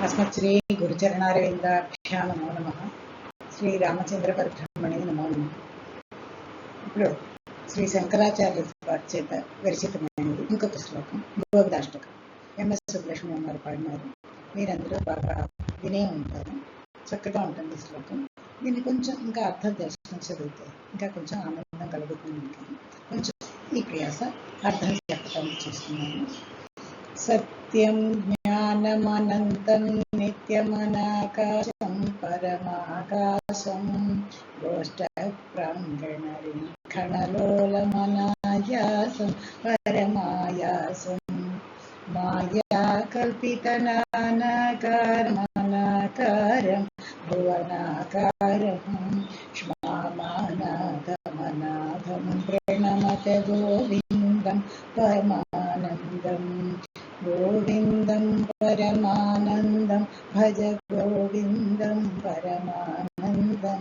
अस्मत्श्री गुरुचरणारविन्दाभ्यां नमो नमः. శ్రీరామచంద్ర పరబ్రహ్మణే నమో నమః. ఇప్పుడు శ్రీ శంకరాచార్య వారి చేత విరచితమైనది ఇంకొక శ్లోకం, గోవిదాష్టకం. ఎంఎస్ సుబ్బలక్ష్మి అమ్మారు పాడినారు. మీరందరూ బాగా వినే ఉంటారు. చక్కగా ఉంటుంది ఈ శ్లోకం. దీన్ని కొంచెం ఇంకా అర్థం తెలుసుకొని చదివితే ఇంకా కొంచెం ఆనందం కలుగుతుంది. కొంచెం ఈ ప్రయాస అర్థం చెప్పడానికి చేస్తున్నాను. సత్యం జ్ఞానమనంతం నిత్యమనాకాశం పరమాకాశం గోష్ఠప్రాంగణరీక్షణలోలమనాయాసం పరమాయాసం మాయా కల్పితనానాకారమనాకారం భువనాకారం శ్మామానాథమనాథం ప్రణమత గోవిందం పరమానందం గోవిందం పరమానందం భజ గోవిందం పరమానందం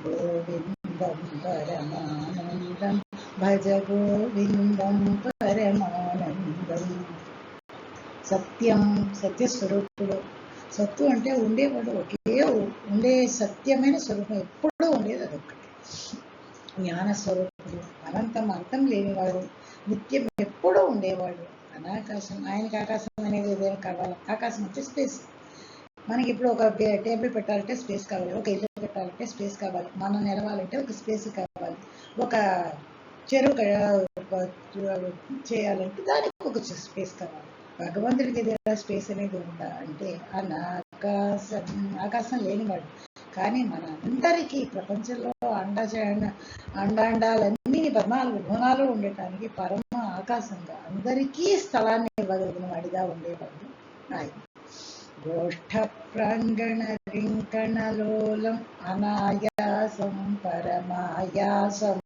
గోవిందం పరమానందం భజ గోవిందం పరమానందం. సత్యం, సత్యస్వరూపుడు. సత్తు అంటే ఉండేవాడు, ఒకే ఉండే సత్యమైన స్వరూపం, ఎప్పుడూ ఉండేది అదొక్కటి. జ్ఞానస్వరూపుడు, అనంతం అంతం లేనివాడు, నిత్యం ఎప్పుడూ ఉండేవాడు. అనాకాశం, ఆయనకి ఆకాశం అనేది ఏదైనా కావాలి. ఆకాశం అంటే స్పేస్. మనకి ఇప్పుడు ఒక టేబుల్ పెట్టాలంటే స్పేస్ కావాలి, ఒక ఇల్లు పెట్టాలంటే స్పేస్ కావాలి, మనం నిలవాలంటే ఒక స్పేస్ కావాలి, ఒక చెరువు చేయాలంటే దానికి ఒక స్పేస్ కావాలి. భగవంతుడికి ఏదైనా స్పేస్ అనేది ఉందా అంటే అనాకాశం, ఆకాశం లేనివాడు. కానీ మన అందరికీ ప్రపంచంలో అండాండాలన్నీ 14 గుణాలు ఉండటానికి పరమ ఆకాశంగా అందరికీ స్థలాన్ని ఇవ్వగలిగిన వాడిగా ఉండేవాడు ఆయన. గోష్ఠ ప్రాంగణ రింకణలోలం అనాయాసం పరమాయాసం.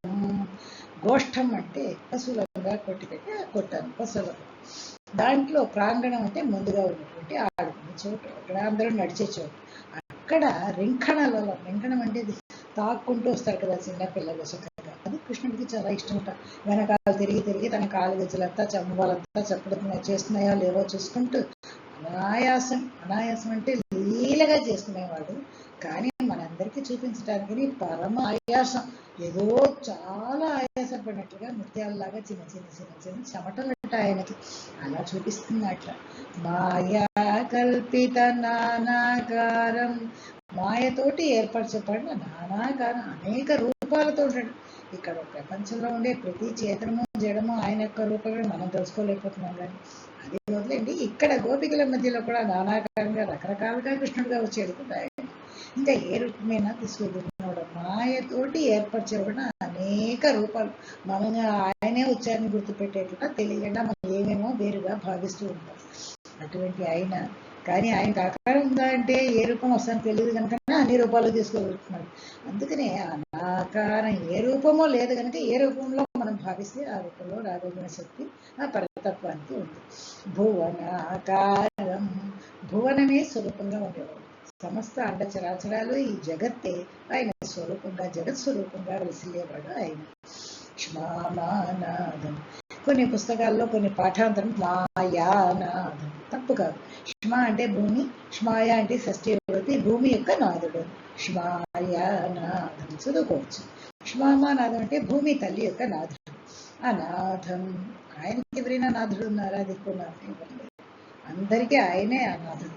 గోష్ఠం అంటే పశువులుగా కొట్టిపెట్టి కొట్టాను, పశువులకు. దాంట్లో ప్రాంగణం అంటే ముందుగా ఉన్నటువంటి ఆడుకునే చోటు, అక్కడ అందరూ నడిచే చోటు. అక్కడ రింకణలోలం, రింకణం అంటే తాక్కుంటూ వస్తారు కదా చిన్నపిల్లలు చక్కగా, అది కృష్ణుడికి చాలా ఇష్టం ఉంటా. వెనకాల తిరిగి తిరిగి తన కాలు గజ్జలంతా చమ్మవాళ్ళంతా చెప్పడం చేస్తున్నాయో లేవో చూసుకుంటూ అనాయాసం, అనాయాసం అంటే లీలగా చేసుకునేవాడు. కానీ మనందరికీ చూపించడానికి పరమ ఆయాసం, ఏదో చాలా ఆయాసం పడినట్టుగా ముత్యాలలాగా చిన్న చిన్న చిన్న చిన్న చెమటలు ఉంటాయి ఆయనకి, అలా చూపిస్తుంది అట్లా. మాయా కల్పిత నానాకారం, మాయతోటి ఏర్పరచబడిన నానాకారం, అనేక రూపాలతో ఉంటాడు. ఇక్కడ ప్రపంచంలో ఉండే ప్రతి చేతనము జడము ఆయన యొక్క రూపమే మనం తెలుసుకోలేకపోతున్నాం. కానీ అది వదిలేండి, ఇక్కడ గోపికల మధ్యలో కూడా నానాకారంగా రకరకాలుగా కృష్ణుడిగా వచ్చేది కూడా ఆయన. ఇంకా ఏ రూపమైనా తీసుకెళ్తున్నాడు. మాయతోటి ఏర్పరచబడిన అనేక రూపాలు, మనం ఆయనే వచ్చారని గుర్తుపెట్టేట్టుగా తెలియకుండా మనం ఏమేమో వేరుగా భావిస్తూ ఉంటాం. అటువంటి ఆయన, కానీ ఆయనకు ఆకారం ఉందా అంటే ఏ రూపం వస్తుందో తెలియదు కనుక అన్ని రూపాలు తీసుకోగలుగుతున్నాడు. అందుకనే ఆకారం ఏ రూపమో లేదు కనుక ఏ రూపంలో మనం భావిస్తే ఆ రూపంలో రాగలిగిన శక్తి ఆ పరతత్వానికి ఉంది. భువనాకారం, భువనమే స్వరూపంగా ఉండేవాడు. సమస్త అండచరాచరాలు ఈ జగత్తే ఆయన స్వరూపంగా, జగత్ స్వరూపంగా వెలిసిలేవాడు ఆయన. శ్మామానాదం, కొన్ని పుస్తకాల్లో కొన్ని పాఠాంతరం మాయానాదం, తప్పు కాదు. శ్మ అంటే భూమి, శ్మాయ అంటే షష్ఠీ విభక్తి, భూమి యొక్క నాదుడు. శ్మాయానాదం చదువుకోవచ్చు. శ్మామానాదం అంటే భూమి తల్లి యొక్క నాదుడు. అనాథం, ఆయనకి ఎవరైనా నాథుడు ఉన్నారా? దిక్కున్నారు, అందరికీ ఆయనే అనాథుడు.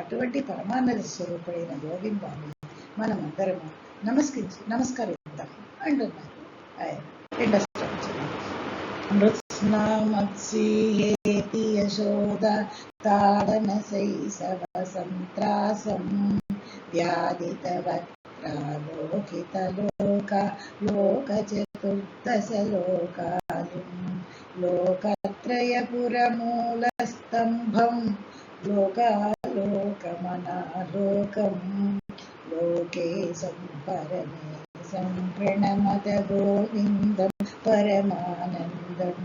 అటువంటి పరమానంద స్వరూపుడైన గోవిందాన్ని మనం అందరము నమస్కరిద్దాం అంటున్నారు ఆయన. రెండో మృత్స్నామత్సీయేతి యశోద తాడన శైశవ సంత్రాసం వ్యాధితవక్రాలోకితలోక లోక చతుర్దశలోకాలు లోకత్రయపురమూలస్తంభం లోకాలోకమనాలోకం లోకేశం పరమేశం ప్రణమత గోవిందం పరమానందం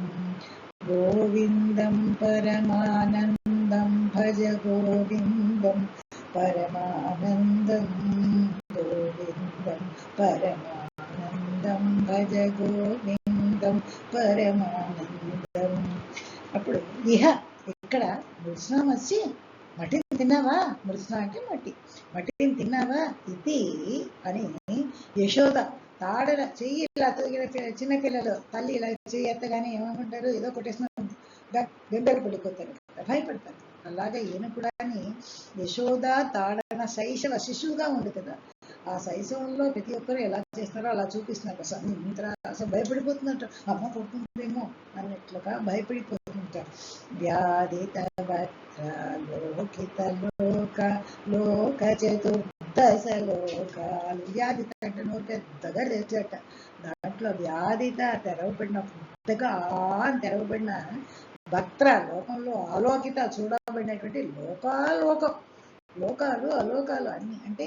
గోవిందం పరమానందం భజ గోవిందం పరమానందం గోవిందం పరమానందం భజ గోవిందం పరమానందం. అప్పుడు ఇహ ఇక్కడ విశ్రామస్య మఠిన్ తిన్నావా? మృత్స్న అంటే మట్టి. మట్టిని తిన్నావా? ఇది అని యశోద తాడన చెయ్యి ఇలా చిన్నపిల్లలు తల్లి ఇలా చెయ్యి ఎత్తగానే ఏమనుకుంటారు? ఏదో కొట్టేసిన బెంబేలు పడిపోతారు, భయపడతారు. అలాగే ఈయన కూడా యశోద తాడన శైశవ శిశువుగా ఉంది కదా, ఆ శైశవంలో ప్రతి ఒక్కరు ఎలా చేస్తారో అలా చూపిస్తున్నారు. అసలు భయపడిపోతున్నట్టు, అమ్మ కొడుతుందేమో అన్నట్లుగా భయపడిపోతుంటారు. వ్యాధిత లోకిత లోక లోక చతుర్దశ లోకాలు. వ్యాధిత అంటే నోరు పెద్దగా తెచ్చట, దాంట్లో వ్యాధిత తెరవబడిన పెద్దగా తెరవబడిన భక్త్ర లోకంలో ఆలోకిత చూడబడినటువంటి లోకాలోకం, లోకాలు అలోకాలు అన్ని. అంటే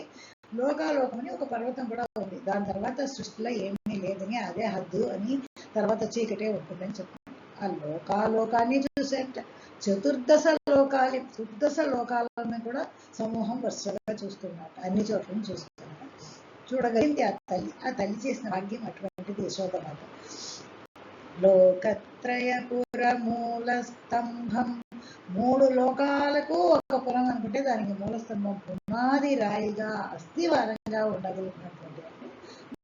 లోకాలోకం అని ఒక పర్వతం కూడా ఉంది, దాని తర్వాత సృష్టిలో ఏమీ లేదని అదే హద్దు అని, తర్వాత చీకటే ఉంటుందని చెప్తాను. ఆ లోకాలోకాన్ని చూసేట చతుర్దశ లోకాలను కూడా సమూహం వరుసగా చూస్తున్నట్ట, అన్ని చోట్లను చూస్తున్నట్ట. చూడగలిగింది ఆ తల్లి చేసిన భాగ్యం అటువంటిది యశోదమాత. లోకత్రయపుర మూల స్తంభం, 3 లోకాలకు ఒక పురం అనుకుంటే దానికి మూల స్తంభం, పునాది రాయిగా అస్థివారంగా ఉండగలిగినటువంటి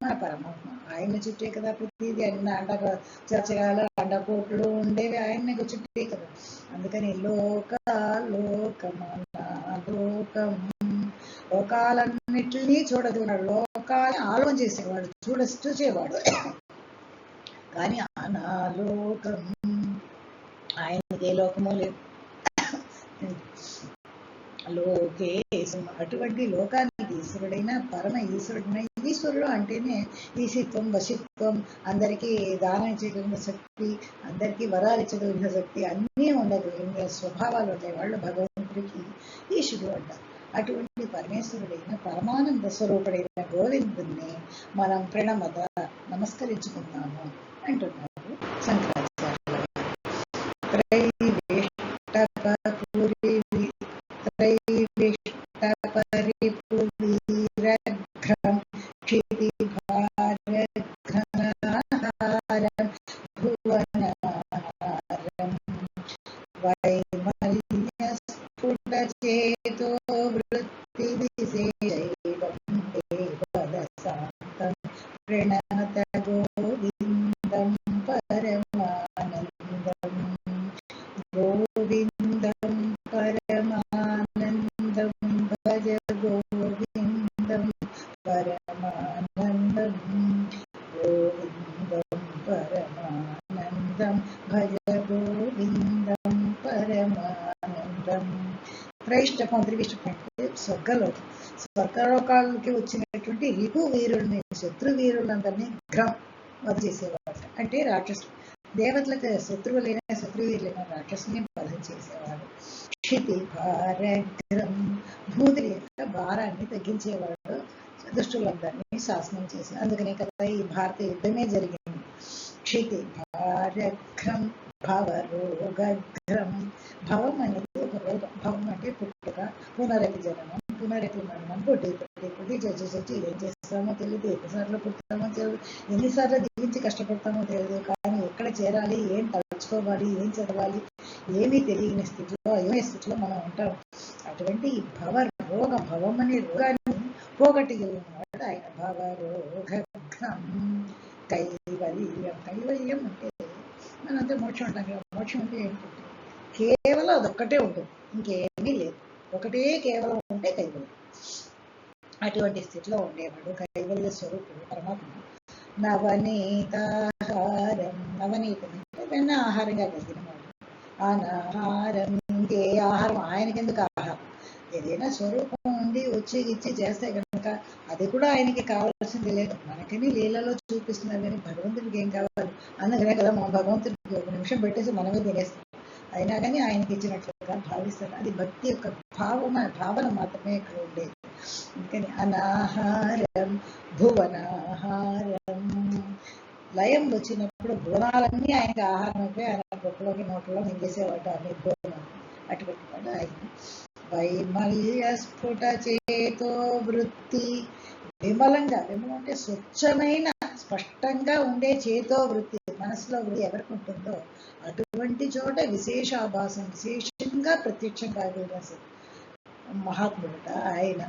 మన పరమాత్మ. ఆయన చుట్టే కదా ప్రతిదీ, అన్న చర్చగాలు అండకోట్లు ఉండేవి ఆయన చుట్టే కదా. అందుకని లోకం లోకాలన్నిటినీ చూడగలిగినాడు, లోకాన్ని ఆలోచన చేసేవాడు, చూచేవాడు. కానీ అనాలోకం, ఆయనకి ఏ లోకమో లేదు. లోకేశం, అటువంటి లోకానికి ఈశ్వరుడైన పరమ ఈశ్వరుడైన, ఈశ్వరుడు అంటేనే ఈశిత్వం వశిత్వం, అందరికీ దానం చేయగలిగిన శక్తి, అందరికీ వరాలు ఇచ్చగలిగిన శక్తి, అన్నీ ఉండగలిగిన స్వభావాలు ఉంటాయి వాళ్ళు భగవంతుడికి ఈశ్వరుడు అంటారు. అటువంటి పరమేశ్వరుడైన పరమానంద స్వరూపుడైన గోవిందుని మనం ప్రణమత నమస్కరించుకుందాము అంటున్నారు శంకరాచార్యులు. త్రైవిష్టపరిపువీరఘ్రం క్షితిభారఘ్నహారం భువనాహారం వైమల్యస్ఫుటచేతో వృత్తివిశేషైవం దేవదశాంతం ప్రణత గోవిందం పరమానందం. గోవిందం పరమానందం భజ గోవిందం పరమానందం. గోవిందం పరమానందం భజ గోవిందం పరమానందం. త్రైష్టపం త్రివిష్టపం అంటే స్వర్గలోకాలకి వచ్చినటువంటి రిపు వీరుల్ని, శత్రు వీరులందరినీ గ్రం వధ చేసేవాడు. అంటే రాక్షసు దేవతలకు శత్రువులైన శత్రువీరులైన రాక్షసుని వధం చేసేవాడు. క్షితి భారగ్రం, భూతుల యొక్క భారాన్ని తగ్గించేవాడు, దుష్టులందరినీ శాసనం చేసి. అందుకనే కదా ఈ భారత యుద్ధమే జరిగింది. క్షితి భారగ్రం భవరోగగ్రం, భవం అనేది ఒక రోగం, భవం అంటే పుట్టుక, పునరపి జననం, పునరపి మరణం, పుట్టి చచ్చి ఏం చేస్తామో తెలియదు, ఎన్నిసార్లు పుడతామో తెలియదు, ఎన్నిసార్లు దీవించి కష్టపడతామో తెలియదు. కానీ ఎక్కడ చేరాలి, ఏం తలుచుకోవాలి, ఏం చదవాలి ఏమీ తెలియని స్థితిలో, అయోమయ స్థితిలో మనం ఉంటాం. అటువంటి భవం అనే రోగాన్ని పోగొట్టగలిగినవాడు ఆయన. భవరోగం కైవల్యం అంటే మనంతా మోక్షం అంటాం కదా. మోక్షం అంటే ఏంటంటే కేవలం అదొక్కటే ఉంటుంది, ఇంకేమీ లేదు, ఒకటే కేవలం ఉంటే కైవల్యం. అటువంటి స్థితిలో ఉండేవాడు కైవల్య స్వరూపుడు పరమాత్మ. నవనీతాహారం, నవనీతం అంటే వెన్న ఆహారంగా కలిగినవాడు. అనాహారం, ఇంకే ఆహారం ఆయనకెందుకు ఆహారం, ఏదైనా స్వరూపం ఉండి వచ్చి ఇచ్చి చేస్తే కనుక అది కూడా ఆయనకి కావాల్సింది లేదు. మనకని లీలలో చూపిస్తున్నారు కానీ భగవంతుడికి ఏం కావాలి. అందుకనే కదా మనం భగవంతుడికి ఒక నిమిషం పెట్టేసి మనమే తినేస్తాం, అయినా కానీ ఆయనకి ఇచ్చినట్లుగా భావిస్తారు. అది భక్తి యొక్క భావన మాత్రమే ఇక్కడ ఉండేది. అందుకని అనాహారం భువనాహారం, లయం వచ్చినప్పుడు భువనాలన్నీ ఆయనకి ఆహారం అయిపోయి ఆయన గొప్పలోకి నోట్లో మింగేసేవాడు అన్ని భువనాలు. అటువంటి వాడు ఆయన. వైమల్య స్ఫుట చేతో వృత్తి, విమలం అంటే స్వచ్ఛమైన స్పష్టంగా ఉండే చేతో వృత్తి, మనసులో వృత్తి ఎవరికి ఉంటుందో అటువంటి చోట విశేషాభాసం, విశేషంగా ప్రత్యక్షం కాగలిగిన మహాత్ముడట ఆయన.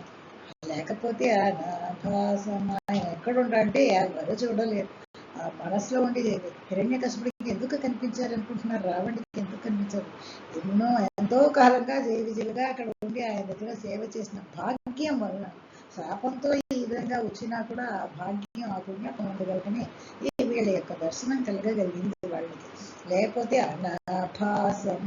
లేకపోతే అనాభాసం ఆయన ఎక్కడుండంటే ఎవరు చూడలేరు. ఆ మనసులో ఉండి హిరణ్యకశిపుడికి ఎందుకు కనిపించారనుకుంటున్నారు? రావణుడికి ఎందుకు కనిపించారు? ఎంతో కాలంగా విజయులుగా అక్కడ ఉండి ఆయన దగ్గర సేవ చేసిన భాగ్యం వలన, శాపంతో ఈ విధంగా వచ్చినా కూడా ఆ భాగ్యం ఆ పుణ్యం పొందగలగనే ఈ వీళ్ళ యొక్క దర్శనం కలగగలిగింది వాళ్ళకి. లేకపోతే అనాభాసం,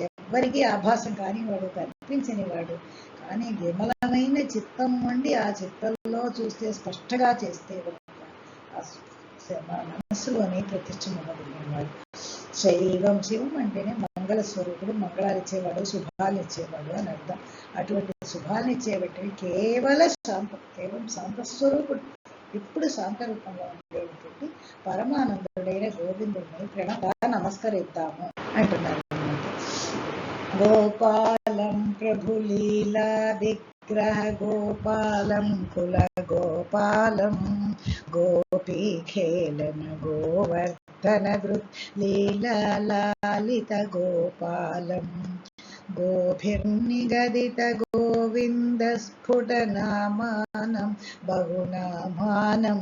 ఎవ్వరికీ ఆభాసం కానివాడు, కనిపించని వాడు, కానీ విమలమైన చిత్తం ఉండి ఆ చిత్తంలో చూస్తే స్పష్టంగా చేస్తే మనస్సులోని ప్రతిష్టమన్నవాడు. శైవం, శివం అంటేనే మంగళ స్వరూపుడు, మంగళాలు ఇచ్చేవాడు, శుభాలు ఇచ్చేవాడు అని అర్థం. అటువంటి శుభాలను ఇచ్చేవాడు కేవలం శాంత స్వరూపుడు, ఇప్పుడు శాంత రూపంలో ఉండేటువంటి పరమానందుడైన గోవిందుడిని ప్రణగా నమస్కరిద్దాము అంటున్నారు. గోపాలం ప్రభులీలా విగ్రహ గోపాలం కుల గోపాలం గోపీఖేళన గోవర్ధన దృక్ లీలా లాలిత గోపాలం గోభిర్నిగదిత గోవింద స్ఫుటనామానం బహునామానం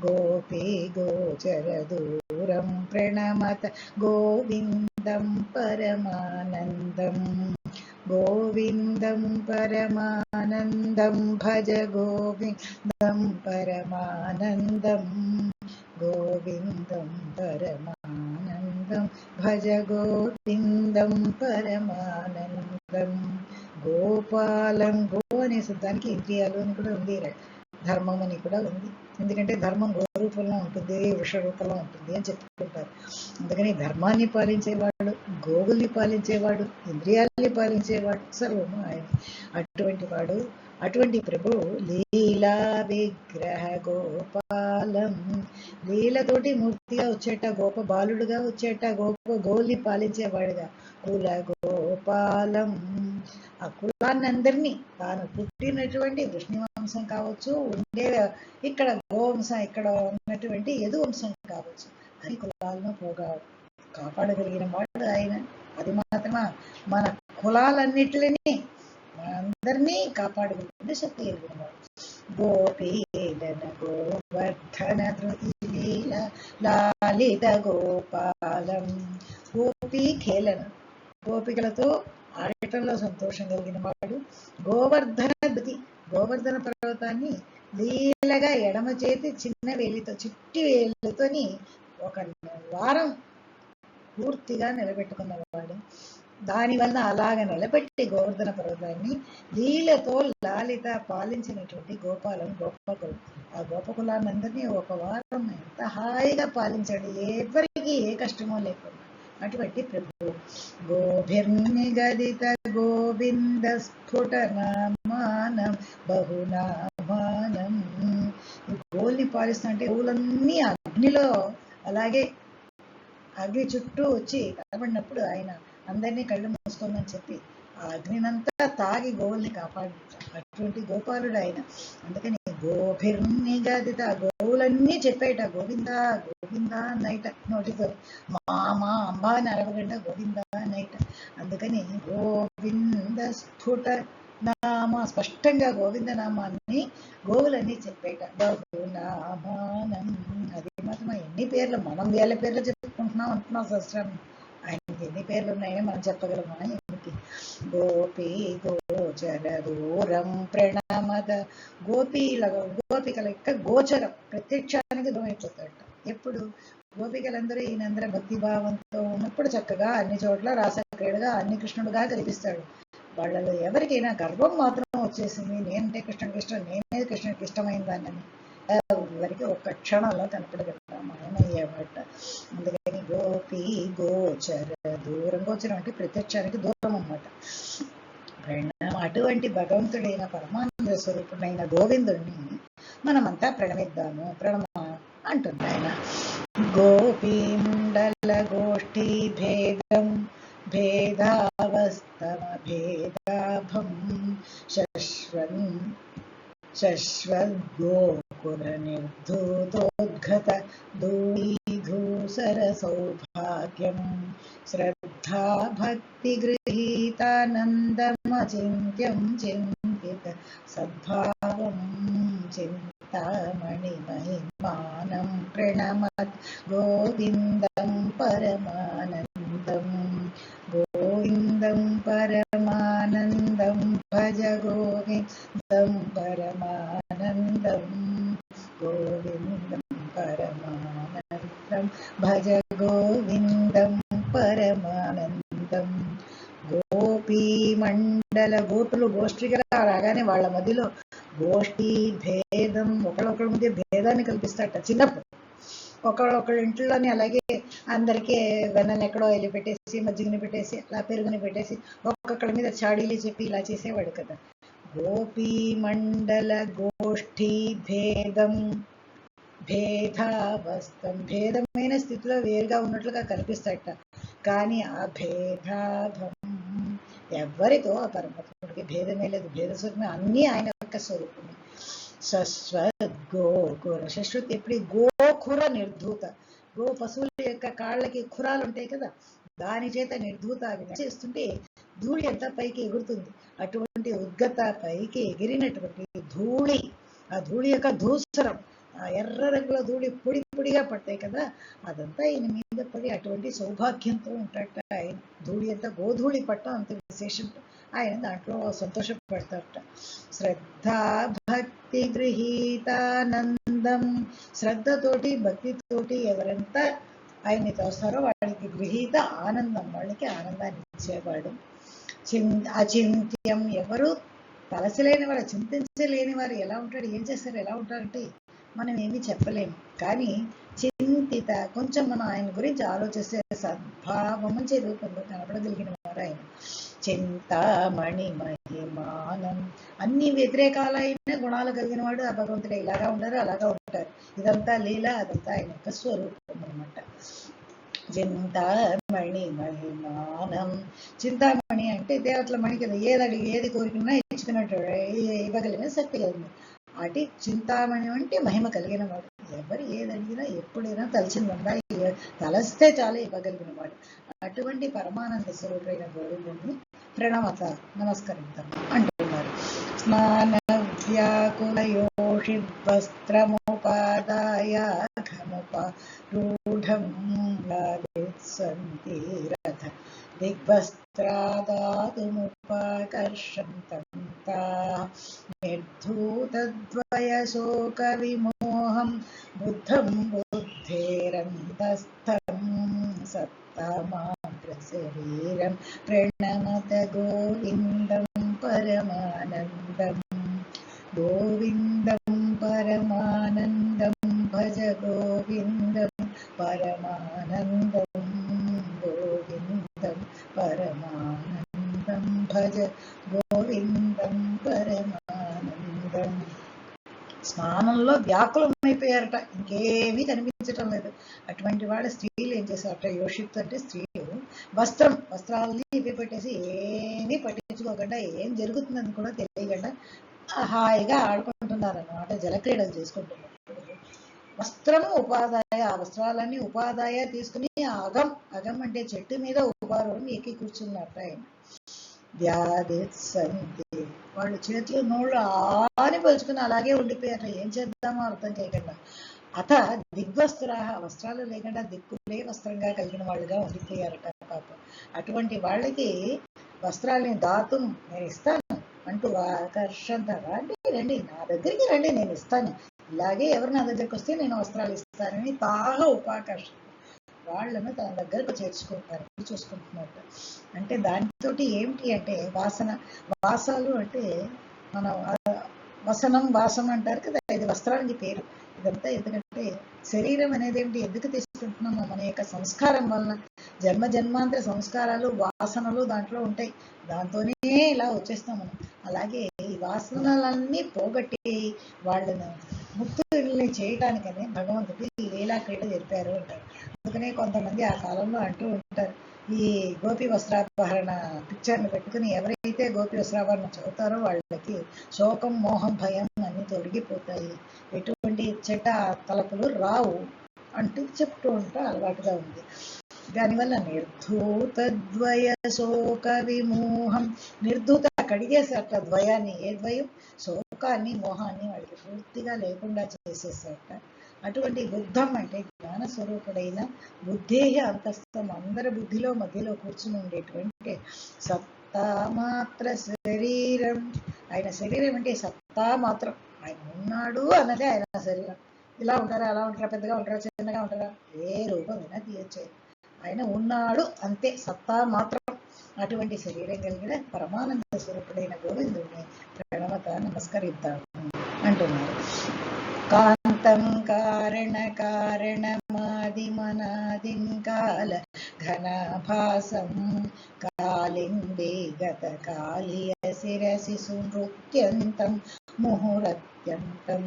గోపీ గోచర దూరం ప్రణమత గోవిందం పరమానందం గోవిందం పరమానందం భజ గోవిందం పరమానందం గోవిందం పరమానందం భజ గోవిందం పరమానందం. గోపాలం, గో అనే శబ్దానికి ఇంద్రియాలు అని కూడా ఉంది, ధర్మం అని కూడా ఉంది. ఎందుకంటే ధర్మం గో రూపంలో ఉంటుంది, వృష రూపంలో ఉంటుంది అని చెప్పుకుంటారు. అందుకని ధర్మాన్ని పాలించేవాడు, గోవుల్ని పాలించేవాడు, ఇంద్రియాల్ని పాలించేవాడు, సర్వము ఆయన. అటువంటి వాడు, అటువంటి ప్రభు లీలా విగ్రహ గోపాలం, లీలతోటి మూర్తిగా వచ్చేట, గోప బాలుడుగా వచ్చేట, గోల్ని పాలించేవాడుగా. కుల గోపాలం, ఆ కులాన్ని అందరినీ, తాను పుట్టినటువంటి వృష్ణివంశం కావచ్చు, ఉండే ఇక్కడ గోవంశం, ఇక్కడ ఉన్నటువంటి యదు వంశం కావచ్చు, అని కులాలను కాపాడగలిగిన వాడు ఆయన. అది మాత్రమే మన కులాలన్నిటిని అందరినీ కాపాడగలిగిన శక్తి కలిగిన వాడు. గోపీలన గోవర్ధన ధృతిలీల లాలిత గోపాలం, గోపీ ఖేళన, గోపికలతో ఆడటంలో సంతోషం కలిగిన వాడు. గోవర్ధన ధృతి, గోవర్ధన పర్వతాన్ని లీలగా ఎడమ చేతి చిన్న వేలితో, చిట్టి వేలితోని ఒక వారం పూర్తిగా నిలబెట్టుకున్నవాడు. దానివల్ల అలాగ నిలబెట్టి గోవర్ధన పర్వతాన్ని లీలతో లాలిత పాలించినటువంటి గోపాలం, గోపకులు. ఆ గోపకులానందరినీ ఒక వారం ఎంత హాయిగా పాలించాడు, ఎవరికి ఏ కష్టమో లేకుండా. అటువంటి ప్రభు గోభిర్నిగదిత గోవింద స్ఫుటనామానం బహునామానం. గోల్ని పాలిస్తుంటే గోవులన్నీ అగ్నిలో అలాగే అగ్ని చుట్టూ వచ్చి కనబడినప్పుడు ఆయన అందరినీ కళ్ళు మూసుకోమని చెప్పి ఆ అగ్నినంతా తాగి గోవుల్ని కాపాడుతాడు. అటువంటి గోపాలుడు ఆయన. అందుకని గోభిర్నిగదిత, గోవులన్నీ చెప్పేట గోవింద గోవింద నైట, నోటితో మా అంబ అని అరవగంట గోవింద నైట. అందుకని గోవింద స్ఫుట నామ, స్పష్టంగా గోవింద నామాన్ని గోవులన్నీ చెప్పేట. బహునామానం, అది మాత్రం ఎన్ని పేర్లు, మనం వేల పేర్లు చెప్పుకుంటున్నాం అంటున్నాం సహస్రాన్ని, ఆయనకి ఎన్ని పేర్లు ఉన్నాయని మనం చెప్పగలమా ఏమిటి? గోపీ గోచర దూరం ప్రణమద, గోపికల యొక్క గోచరం, ప్రత్యక్షానికి దూరం అయిపోతాడట. ఎప్పుడు గోపికలందరూ ఈయనందరూ భక్తిభావంతో ఉన్నప్పుడు చక్కగా అన్ని చోట్ల రాసక్రీడగా అన్ని కృష్ణుడుగా కనిపిస్తాడు. వాళ్ళలో ఎవరికైనా గర్వం మాత్రం వచ్చేసింది, నేనంటే కృష్ణుడికి ఇష్టం, నేనే కృష్ణుడికి ఇష్టమైన దాన్ని ఎవరికి ఒక్క క్షణంలో కనపడగలుగుతాం మాయమయ్యేవాట. అందుకని గోపీ గోచర దూరం, గోచరం అంటే ప్రత్యక్షానికి దూరం అన్నమాట. అటువంటి భగవంతుడైన పరమానంద స్వరూపుడైన గోవిందుడిని మనమంతా ప్రణమిద్దాము, ప్రణమ అంటుంది ఆయన. గోపీ మండల గోష్ఠీ భేదం భేదావస్తమ భేదాభం శశ్వద్గోకుల నిర్ధూతోద్గత దూధూసర సౌభాగ్యం శ్రద్ధా భక్తి గృహీతానందం అచింత్యం చింతిత సద్భావం చింతామణి మహిమానం ప్రణమత్ గోవిందం పరమానందం గోవిందం పరమానందం భజ గోవిందం పరమానందం గోవిందం పరమానందం భజ గోవిందం పరమానందం. గోపీ మండల గోపులు గోష్ఠిగా రాగానే వాళ్ళ మధ్యలో గోష్ఠి భేదం ఒకళ్ళొకళ్ళ మధ్య భేదాన్ని కల్పిస్తారట. చిన్నప్పుడు ఒకళ్ళొకళ్ళ ఇంట్లోనే అలాగే అందరికీ వెన్నెలను ఎక్కడో వెళ్ళి పెట్టేసి మజ్జిగని పెట్టేసి అలా పెరుగుని పెట్టేసి ఒక్కొక్కళ్ళ మీద చాడీలు చెప్పి ఇలా చేసేవాడు కదా. గోపీ మండల గోష్ఠి భేదం భేదావస్థం భేదమైన స్థితిలో వేరుగా ఉన్నట్లుగా కనిపిస్తాడట. కానీ ఆ భేదాభం ఎవరితో ఆ పరమాత్ముడికి భేదమే లేదు. భేద స్వరూపమే, అన్నీ ఆయన యొక్క స్వరూపమే. గోకుర శశ్రుతి ఎప్పుడు గోఖుర నిర్ధూత. గో పశువుల యొక్క కాళ్ళకి ఖురాలు ఉంటాయి కదా, దాని చేత నిర్ధూత చేస్తుంటే ధూళి అంతా పైకి ఎగురుతుంది. అటువంటి ఉద్గత పైకి ఎగిరినటువంటి ధూళి, ఆ ధూళి యొక్క ధూసరం, ఆ ఎర్ర రంగుల ధూళి పొడి పొడిగా పడతాయి కదా, అదంతా ఆయన మీద పడి అటువంటి సౌభాగ్యంతో ఉంటాడట. ఆయన ధూళి అంతా గోధూళి పట్టం అంత విశేషంతో ఆయన దాంట్లో సంతోషపడతారట. శ్రద్ధా భక్తి గృహీతానందం, శ్రద్ధతోటి భక్తితోటి ఎవరంతా ఆయన్ని తోస్తారో వాళ్ళకి గృహీత ఆనందం, వాళ్ళకి ఆనందాన్ని ఇచ్చేవాడు. అచింత్యం, ఎవరు తలసలేని వారు, చింతించలేని వారు ఎలా ఉంటాడు, ఏం చేస్తారు, ఎలా ఉంటారంటే మనం ఏమీ చెప్పలేము. కానీ చింతిత, కొంచెం మనం ఆయన గురించి ఆలోచిస్తే సద్భావం మంచి రూపంలో కనపడగలిగిన వారు ఆయన. చింతామణి మహిమానం, అన్ని వ్యతిరేకాలైన గుణాలు కలిగిన వాడు ఆ భగవంతుడు. ఇలాగా ఉంటారు, అలాగా ఉంటారు, ఇదంతా లీల, అదంతా ఆయన యొక్క స్వరూపం అనమాట. చింతామణి మహిమానం, చింతామణి అంటే దేవతల మణి కదా, ఏది కోరికన్నా ఇచ్చుకున్నట్టు ఇవ్వగలిగిన శక్తి కలిగింది. అటు చింతామణి అంటే మహిమ కలిగిన వాడు. ఎవరు ఏది అడిగినా ఎప్పుడైనా తలచిందా తలస్తే చాలా ఇవ్వగలిగిన వాడు. అటువంటి పరమానంద స్వరూపైన గోవిందుని ప్రణమత నమస్కరిద్దాం అంటున్నారు. స్నాన వ్యాకులయోషి వస్త్రముపాదాయ ఘముపరూఢం సంతి రథ దిగ్వస్త్రాదాతుముపకర్షంతం నిర్ధూతద్వయశోక విమోహం బుద్ధం బుద్ధేరంతస్థం సప్తమాత్ర శరీరం ప్రణమత గోవిందం పరమానందం గోవిందం పరమానందం భజ గోవిందం పరమానందం గోవిందం పరమానందం భజ గోవిందం పరమానందం. స్నానంలో వ్యాకులమైపోయారట, ఇంకేమీ కనిపించటం లేదు. అటువంటి వాడు స్త్రీలు ఏం చేశారట, యోషిత్తు అంటే స్త్రీలు వస్త్రాలని ఇవి పెట్టేసి ఏమీ పట్టించుకోకుండా, ఏం జరుగుతుందని కూడా తెలియకుండా హాయిగా ఆడుకుంటున్నారన్నమాట, జలక్రీడలు చేసుకుంటున్నారు. వస్త్రము ఉపాదాయ, ఆ వస్త్రాలన్నీ ఉపాదాయ తీసుకుని అగం అంటే చెట్టు మీద ఉపారం ఎక్కి కూర్చున్నట్ట ఆయన. వ్యాధి సంతి, వాళ్ళు చేతులు నోళ్ళు ఆని పలుచుకుని అలాగే ఉండిపోయారు, ఏం చేద్దామో అర్థం చేయకుండా. అత దిగ్వస్త్రా, వస్త్రాలు లేకుండా దిక్కులే వస్త్రంగా కలిగిన వాళ్ళుగా ఉండిపోయారట పాపం. అటువంటి వాళ్ళకి వస్త్రాలని దాతుం నేను ఇస్తాను అంటూ ఆకర్షణ, రండి నా దగ్గరికి రండి, నేను ఇస్తాను, ఇలాగే ఎవరు నా దగ్గరికి వస్తే నేను వస్త్రాలు ఇస్తానని తాగా ఉపాకర్షణ వాళ్ళను తన దగ్గరకు చేర్చుకుంటారు, చూసుకుంటున్నట్టు. అంటే దానితో ఏమిటి అంటే వాసాలు అంటే మనం వసనం వాసం అంటారు కదా, ఇది వస్త్రానికి పేరు. ఇదంతా ఎందుకంటే శరీరం అనేది ఏమిటి, ఎందుకు తీసుకుంటున్నామో మన యొక్క సంస్కారం వలన, జన్మాంతర సంస్కారాలు వాసనలు దాంట్లో ఉంటాయి, దాంతోనే ఇలా వచ్చేస్తాం మనం. అలాగే ఈ వాసనలన్నీ పోగొట్టి వాళ్ళను ముక్తుల్ని చేయటానికనే భగవంతుడు ఈ లీలా క్రీడ జరిపారు అంటారు. అందుకనే కొంతమంది ఆ కాలంలో అంటూ ఉంటారు, ఈ గోపి వస్త్రాపహరణ పిక్చర్ని పెట్టుకుని ఎవరైతే గోపి వస్త్రాపహరణ చదువుతారో వాళ్ళకి శోకం మోహం భయం అన్ని తొలగిపోతాయి, ఎటువంటి చెడ్డ తలపులు రావు అంటూ చెప్తూ ఉంటా అలవాటుగా ఉంది. దానివల్ల నిర్ధూతద్వయ శోక విమోహం, నిర్ధూత కడిగేసేట ద్వయాన్ని, ఏ ద్వయం, శోకాన్ని మోహాన్ని వాడికి పూర్తిగా లేకుండా చేసేసేట. అటువంటి బుద్ధం అంటే జ్ఞానస్వరూపుడైన బుద్ధేహ అంతస్థం, అందరి బుద్ధిలో మధ్యలో కూర్చుని ఉండేటువంటి సత్తా మాత్ర శరీరం. ఆయన శరీరం అంటే సత్తా మాత్రం, ఆయన ఉన్నాడు అన్నదే ఆయన శరీరం. ఇలా ఉంటారా, అలా ఉంటారా, పెద్దగా ఉంటారా, చిన్నగా ఉంటారా, ఏ రూపమైనా తీయచ్చు, ఆయన ఉన్నాడు అంతే, సత్తా మాత్రం. అటువంటి శరీరం కలిగిన పరమానంద స్వరూపుడైన గోవిందుడిని ప్రణవత నమస్కరిద్దాము అంటున్నారు. కాంతం కారణ కారణమాదిమనాదిం కాల ఘనాభాసం కాలిందే గత కాళీయ శిరసి సునృత్యంతం ముహురత్యంతం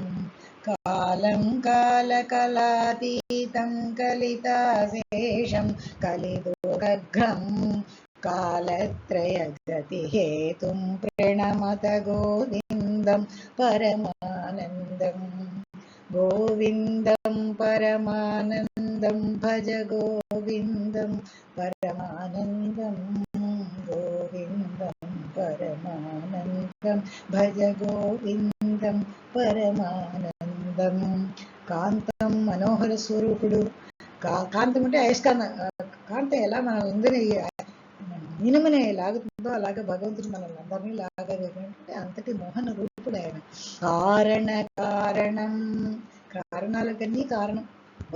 కాలం కాలకలాతీతం కలితాశేషం కలిదోగ్రం కాలత్రయగతిహేతుం ప్రణమత గోవిందం పరమానందం. గోవిందం పరమానందం భజ గోవిందం పరమానందం. గోవిందం పరమానందం భజ గోవిందం పరమానందం. కాంతం మనోహర స్వరూపుడు. కాంతం అంటే అయస్కాంతం. కాంతం ఎలా మనం ఇందుని ఇనుముని లాగుతుందో అలాగే భగవంతుడు మనల్ని అందరినీ లాగలేదంటే అంతటి మోహన రూపుడు ఆయన. కారణ కారణం, కారణాలకన్నీ కారణం.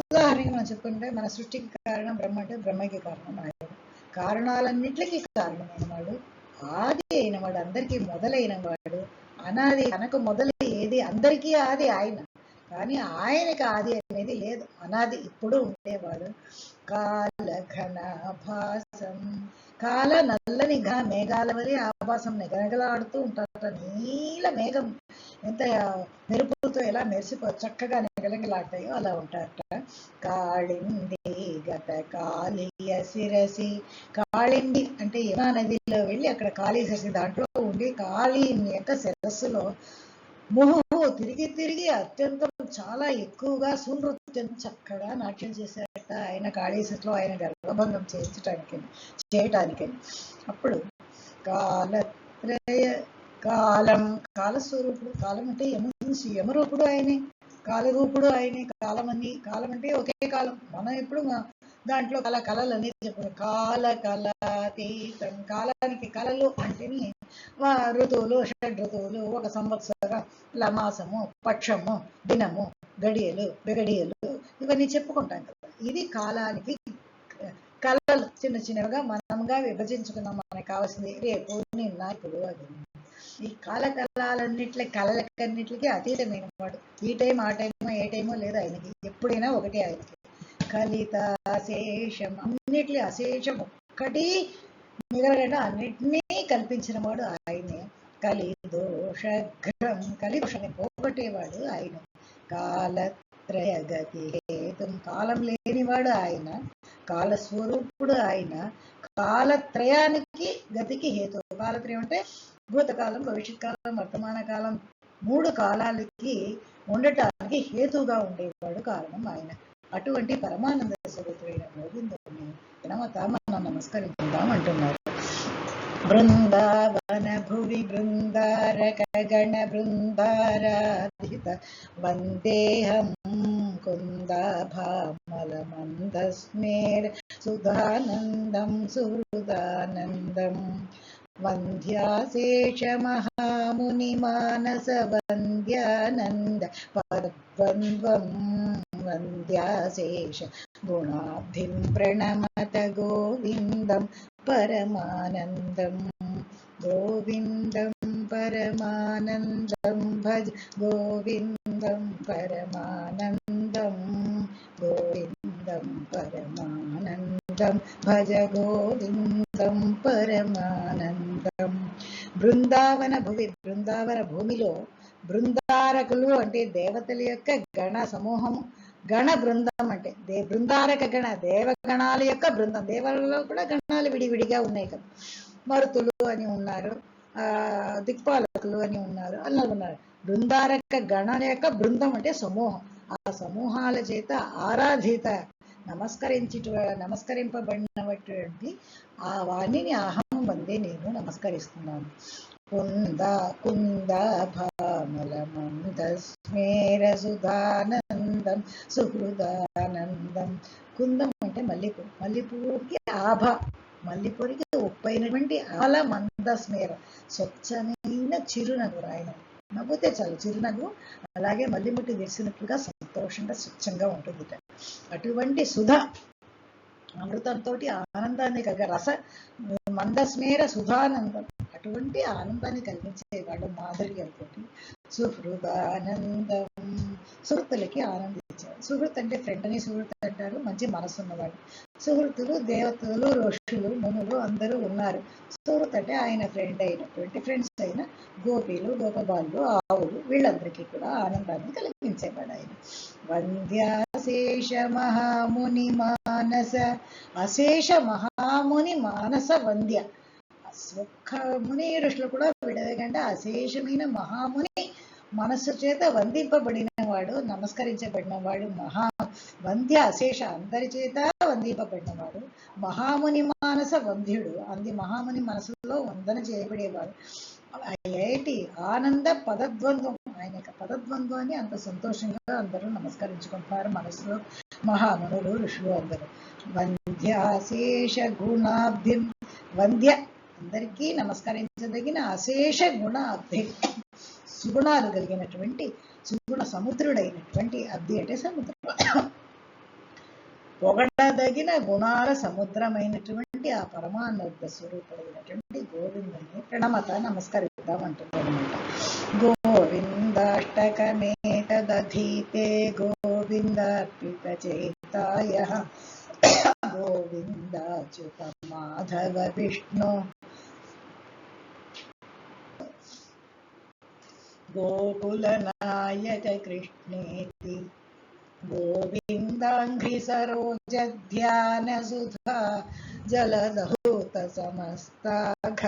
ఉదాహరణకి మనం చెప్పుకుంటే మన సృష్టికి కారణం బ్రహ్మ అంటే బ్రహ్మకి కారణం ఆయన. కారణాలన్నిటికీ కారణమైన వాడు, ఆది అయిన వాడు, అందరికీ మొదలైన వాడు, అనాది, తనకు మొదలు ఏది, అందరికీ ఆది ఆయన. కానీ ఆయనకి ఆది అనేది లేదు, అనాది, ఇప్పుడు ఉండేవాడు. కాల ఘనాభాసం, కాల నల్లని ఘన మేఘాల వలె ఆభాసం నిగనగలాడుతూ ఉంటారట. నీల మేఘం ఎంత మెరుపులతో ఎలా మెరిసిపో చక్కగా నిగనగలాడతాయో అలా ఉంటారట. కాళింది గత కాళీయ శిరసి, కాళింది అంటే యమునా నదిలో వెళ్ళి అక్కడ కాళీ శిరసి దాంట్లో ఉండి కాళీ యొక్క శిరస్సులో ముహు తిరిగి తిరిగి అత్యంతం చాలా ఎక్కువగా సునృత్యం చక్కగా నాట్యం చేశారట ఆయన కాళీశలో, ఆయన గర్భభంగం చేయటానికి. అప్పుడు కాలత్రయ, కాలం కాలస్వరూపుడు, కాలం అంటే యమరూపుడు ఆయనే, కాలరూపుడు ఆయనే. కాలం అంటే ఒకే కాలం. మనం ఎప్పుడు దాంట్లో కళలు అనేది చెప్పారు. కాల కళాతీతం, కాలానికి కళలు అంటేనే ఋతువులు, షడ్ఋతువులు, ఒక సంవత్సరం, ఇలా మాసము, పక్షము, దినము, గడియలు, బెగడియలు, ఇవన్నీ చెప్పుకుంటాం కదా. ఇది కాలానికి కళలు చిన్న చిన్నగా మనంగా విభజించుకున్నాం. మనకు కావాల్సింది రేపు, నిన్న, ఇప్పుడు, అది. ఈ కళలకన్నిటికీ అతీతమైన వాడు. ఈ టైం ఆ టైమో ఏ టైమో లేదు ఆయనకి, ఎప్పుడైనా ఒకటే ఆయనకి. కలితాశేషం, అన్నిటి అశేషం ఒక్కటి మిగలకుండా అన్నిటినీ కల్పించిన వాడు ఆయనే. కలిదోషఘ్రం, కలిదోషాన్ని పోగొట్టేవాడు ఆయన. కాలత్రయగతి హేతుం, కాలం లేనివాడు ఆయన, కాలస్వరూపుడు ఆయన. కాలత్రయానికి గతికి హేతు, కాలత్రయం అంటే భూతకాలం, భవిష్యత్ కాలం, వర్తమాన కాలం, 3 కాలాలకి ఉండటానికి హేతుగా ఉండేవాడు కారణం ఆయన. అటువంటి పరమానంద స్వరూపుడైన గోవిందుని మనం నమస్కరించుకుందాం అంటున్నారు. బృందావన భువి బృందారక గణ బృందారాధిత వందేహం కుందాభామల మందస్మేర్ సుధానందం సుహృదానందం. వంద్యాశేష మహాముని మానస వంద్యానంద పద్వంద్వం వంద్యాశేష గుణాబ్ధిం ప్రణమత గోవిందం పరమానందం. గోవిందం పరమానందం భజ గోవిందం పరమానందం. గోవిందం పరమానందం భజ గోవిందం పరమానందం. బృందావన భువి, బృందావన భూమిలో బృందారకులు అంటే దేవతల యొక్క గణ సమూహము. గణ బృందం అంటే బృందారక గణ, దేవగణాల యొక్క బృందం. దేవాలలో కూడా గణాలు విడివిడిగా ఉన్నాయి కదా. మరుతులు అని ఉన్నారు, దిక్పాలకులు అని ఉన్నారు, అలా ఉన్నారు. బృందారక గణాల యొక్క బృందం అంటే సమూహం. ఆ సమూహాల చేత ఆరాధిత నమస్కరింపబడినటువంటి ఆ వాణిని అహం వందే నేను నమస్కరిస్తున్నాను. కుంద కుంద భామల మందస్మేర సుధానందం సుహృదానందం. కుందం అంటే మల్లెపూలు, మల్లెపూకి ఆభ, మల్లెపూరికి ఉప్పైనటువంటి ఆల మందస్మేర, స్వచ్ఛమైన చిరునవ్వు. ఆయన నవ్వుతే చాలు చిరునవ్వు అలాగే మల్లిముట్టి విరిసినట్లుగా సంతోషంగా స్వచ్ఛంగా ఉంటుంది. అటువంటి సుధ అమృతంతో ఆనందాన్ని రస మందస్మేర సుధానందం, అటువంటి ఆనందాన్ని కలిగించేవాడు మాధుర్యంతో. సుహృదానందం, సుహృతులకి ఆనందించాడు. సుహృత్ అంటే ఫ్రెండ్ అని సుహృత్ అంటారు, మంచి మనసు ఉన్నవాడు. సుహృతులు దేవతలు ఋషులు మునులు అందరూ ఉన్నారు. సుహృత్ అంటే ఆయన ఫ్రెండ్ అయినటువంటి ఫ్రెండ్స్ అయిన గోపీలు గోపబాలు ఆవులు వీళ్ళందరికీ కూడా ఆనందాన్ని కలిగించేవాడు ఆయన. వంద్యాశేష మహాముని మానస, అశేష మహాముని మానస వంద్య. ఒక్క ముని ఋషులు కూడా విడదగంటే అశేషమైన మహాముని మనస్సు చేత వందింపబడిన వాడు, నమస్కరించబడిన వాడు. మహా వంద్య అశేష అందరి చేత వందింపబడినవాడు. మహాముని మానస వంద్యుడు, అంది మహాముని మనసులో వందన చేయబడేవాడు. ఏంటి ఆనంద పదద్వంద్వం, ఆయన యొక్క పదద్వంద్వాన్ని అంత సంతోషంగా అందరూ నమస్కరించుకుంటున్నారు మనసులో మహామునులు ఋషులు అందరూ. వంద్యాశేష గుణాబ్ధి, వంద్య అందరికీ నమస్కరించదగిన అశేష గుణాబ్ధి, సుగుణాలు కలిగినటువంటి సుగుణ సముద్రుడైనటువంటి, అబ్ది అంటే సముద్రం, పొగడదగిన గుణాల సముద్రమైనటువంటి ఆ పరమానంద స్వరూపుడైనటువంటి గోవిందుని ప్రణమత నమస్కరిద్దాం అంటున్నాడు అనమాట. గోవిందాష్టకమేతదధీతే గోవిందార్పిత చేతాయ గోవిందాచ్యుత మాధవ విష్ణు గోకులనాయక కృష్ణేతి గోవిందాంఘ్రి సరోజధ్యాన సుధా జలధూత సమస్తాఘ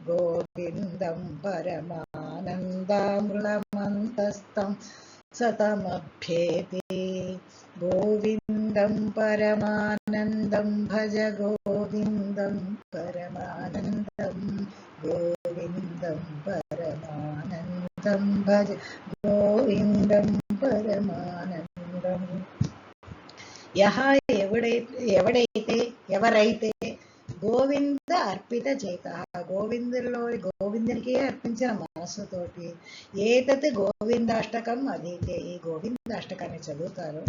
గోవిందం పరమానందామృతమంతస్థం సతమభ్యేతి. గోవిందం పరమానందం భజ గోవిందం పరమానందం, గోవిందం పరమానందం భజ గోవిందం పరమానందం. ఎవరైతే గోవింద అర్పిత చేత, గోవిందునికే అర్పించిన మనస్సుతోటి ఏతత్ గోవిందాష్టకం అదైతే ఈ గోవిందాష్టకాన్ని చదువుతారు.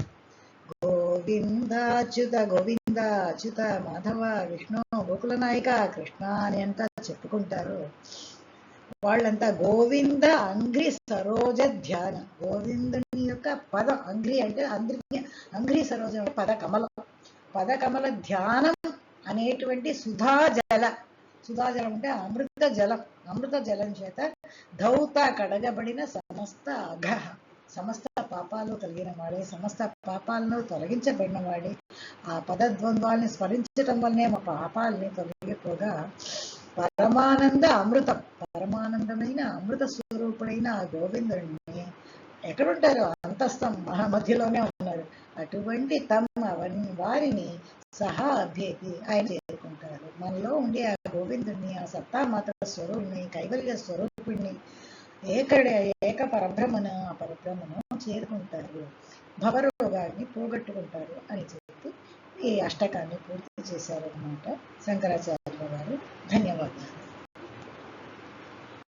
గోవిందాచ్యుత గోవిందాచ్యుత మాధవ విష్ణు గోకుల నాయక కృష్ణ అని అంతా చెప్పుకుంటారు. వాళ్ళంతా గోవింద అంఘ్రి సరోజ ధ్యాన, గోవిందుని యొక్క పదం, అంఘ్రి అంటే అంఘ్రి సరోజం పదకమలం, పదకమల ధ్యానం అనేటువంటి సుధాజల, సుధాజలం అంటే అమృత జలం, అమృత జలం చేత ధౌత కడగబడిన సమస్త అఘ, సమస్త పాపాలు కలిగిన వాడే, సమస్త పాపాలను తొలగించబడిన వాడే. ఆ పదద్వంద్వాల్ని స్మరించటం వల్లనే మా పాపాలని తొలగిపోగా పరమానంద అమృతం, పరమానందమైన అమృత స్వరూపుడైన ఆ గోవిందుడిని ఎక్కడుంటారు? అంతస్థం మధ్యలోనే ఉన్నారు. అటువంటి వారిని సహా అభ్యేతి ఆయన చేరుకుంటారు. మనలో ఉండే ఆ గోవిందుడిని, ఆ సత్తామాత స్వరూపుడిని, కైవల్య స్వరూపుడిని, ఏక పరబ్రహ్మను, ఆ పరబ్రహ్మను చేరుకుంటారు, భవరోగాన్ని పోగొట్టుకుంటారు అని చెప్పి ఈ అష్టకాన్ని పూర్తి చేశారన్నమాట శంకరాచార్యుల వారు. ధన్యవాదాలు.